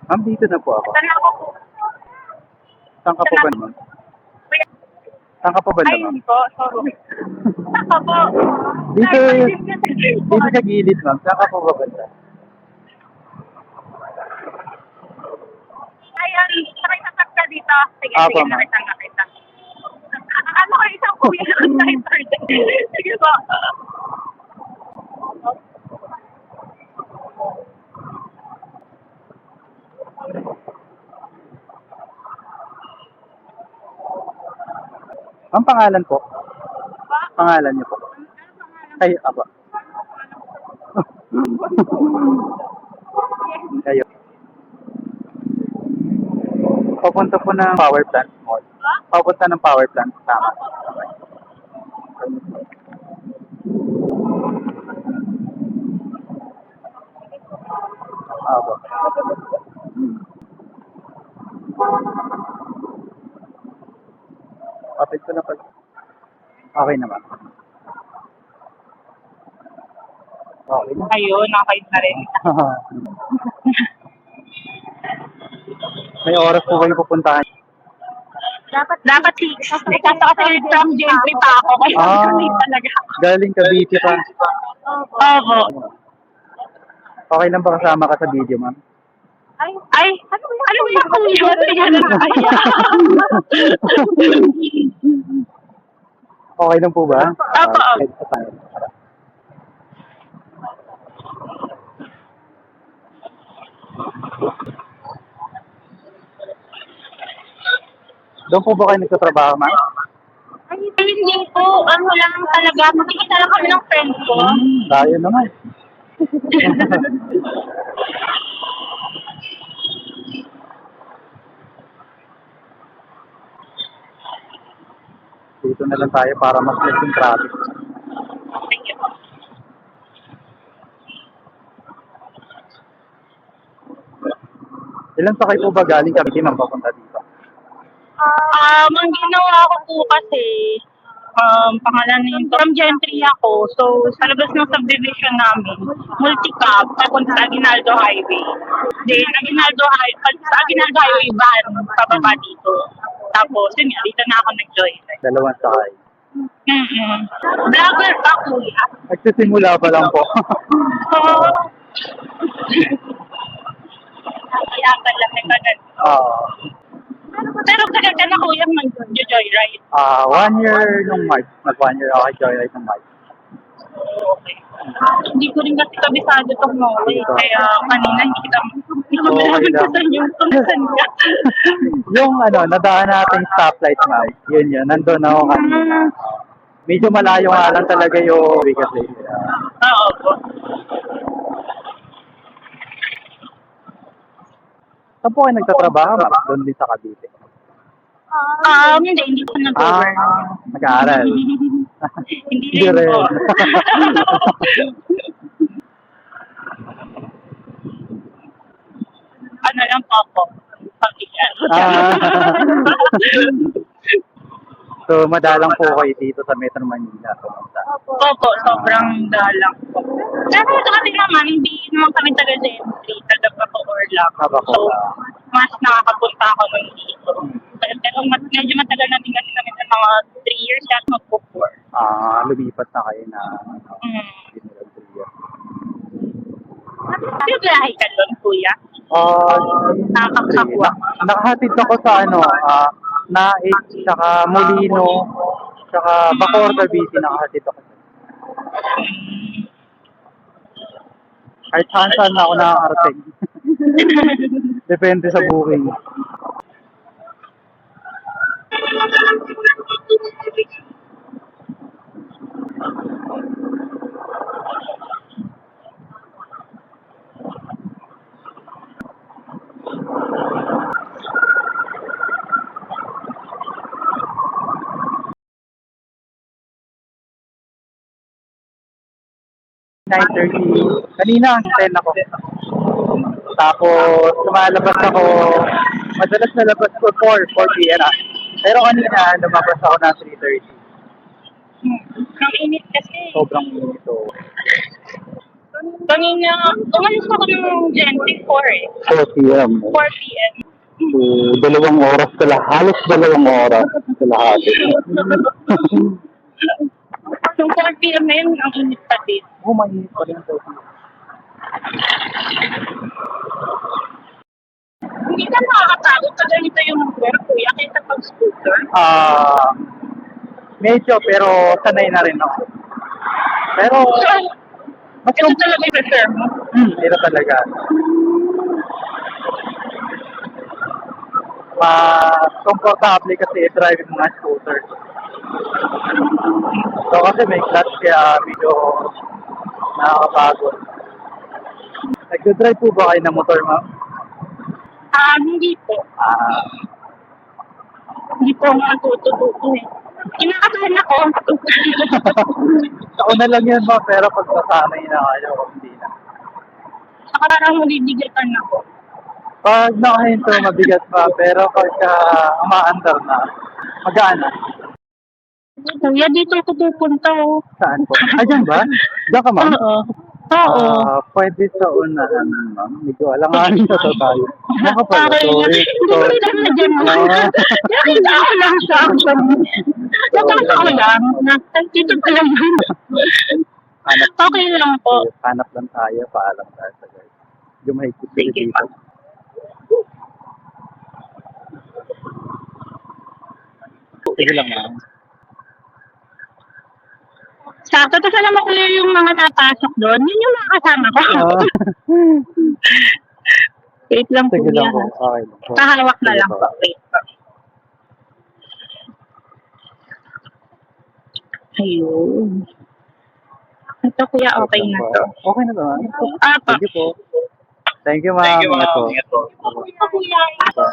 Ma'am, dito na po ako. Saan ako po? Saan ka po ba naman? Saan ka po ba Ay, naman? hindi po. Sorry. Saan ka po? Dito, Ay, dito sa gilid, ma'am. Saan ka po ba banda? Ay, nakisasag ka dito. Sige, Apo, sige, ma'am. nakita. Ano ko isang kuya ng Sige po. Ma'am, pangalan po? Pangalan niyo po? Ay, apa. Kayo. Papunta po ng power plant mall. Papunta ng power plant. Tama. Apo. Kapit ko na pag... Okay naman. Okay na. Ayun, nakait na rin. May oras po kayo pupuntahan. Dapat kaso kasi from Gentry pa ako. Kaya kami talaga. Galing Cavite pa. Opo. Okay lang ba kasama ka sa video, ma'am? Ay, ano ba kuya? Kaya na kaya. Okay lang po ba? Opo. Doon po ba kayo nagtatrabaho, ma'am? Ay, hindi po. Ano lang talaga. Makikita lang kami ng friend ko. Tayo naman. Dito na lang tayo para mas less yung traffic. Sige po. Ilan sakay po ba galing Cavite, ma'am, papunta dito? Ang ginawa ko po kasi, pangalan nito, from Gentry ako. So, sa labas ng subdivision namin, multi-cab, papunta sa Aguinaldo Highway. Then, sa Aguinaldo Highway van, pababa dito. Tapos, yun nga, dito na ako nag-join. Dalawang sakay. Vlogger pa, kuya. Nagsisimula pa lang po. So, kaya pala may ganun. Pero tagal ka na kuya mag-joyride. 1 year nung March. Nag 1 year ako joyride ng March. Okay. Hindi ko rin kasi kabisado itong Norway. Kaya kanina hindi ko malaman lang. kung saan yung kung ka. Yung nadaan nating stoplight, ma'am. Yun. Nandun ako kanina. Medyo malayo nga lang talaga yung kasi. Oo po. Saan po kayo nagtatrabaho, ma'am? Doon din sa Cavite. Hindi ko nag-work. Nag-aaral. Hindi rin po. Ano lang po ako. Pag-iyan. So, madalang po kayo dito sa Metro Manila. Pumunta. Opo, sobrang dalang po. Pero dati naman, hindi naman kami taga-Gentry, taga-Bacoor lang. So, mas nakakapunta ako ng dito. Pero medyo matagal natin kasi kami ng mga 3 years at mag-4. Lumipat na kayo na General Tria. Biyahe ka doon, kuya? Nakakapwa. Nakahatid ako sa Naik, saka Molino, saka Bacoor, Cavite, nakahatid ako. Kahit saan na ako nakakarating. Depende sa booking. Kanina, 10 ako. Tapos, lumalabas ako, madalas nalabas ko 4 p.m. Pero kanina, lumabas ako na 3:30. Ang init kasi. Sobrang init. So, Kanina, umalis ako ng Gentry 4 eh. 4 p.m. 4 p.m. So, 2 oras ka lang. Halos 2 oras sa lahat. Yung 4 p.m. na yun, ang init pa din. Oh, mainit pa rin ito. Hindi na nakakatakot na ganito yung motor, kuya, kaysa pag-scooter. Medyo, pero sanay na rin ako. Pero, So, ito talaga yung prefer mo. ito talaga. Mas komportable kasi i-drive yung mga scooter. So, kasi may clutch kaya medyo nakakapagod. Nag-drive po ba kayo ng motor, ma'am? Hindi po. Hindi po ako natututo eh. Kinakabahan ako. Sa una lang yan, ma'am, pero pag nasanay na kayo, hindi na. Saka parang mabibigitan ako. Pag nakahinto, mabigat pa, pero pagka umaandar na, magaan na. Kuya, dito ako pupunta oh. Saan po? Diyan ba? Diyan ka, ma'am? Oo. Oo. Pwede sa unahan, ma'am. Medyo alanganin na sa tayo. Baka pala, sorry. Hindi ko rin na dyan. Nakita ko lang sa action. Nakita ko lang. Dito pa lang. Okay lang po. Hanap lang tayo, paalam tayo sa guys. Yung mahigpit Sige dito. pa. Sige lang, ma'am. Sakto, tapos alam mo kuya yung mga napasok doon, yun yung mga kasama ko. Wait lang Sige kuya. lang po. Okay lang po. Kahawak na Sige lang po. po. Wait po. Ayun. Ito kuya, okay na to. Okay na to, ma'am. Apa. Thank you po. Thank you, ma'am. Ingat po. Ito kuya. Ito.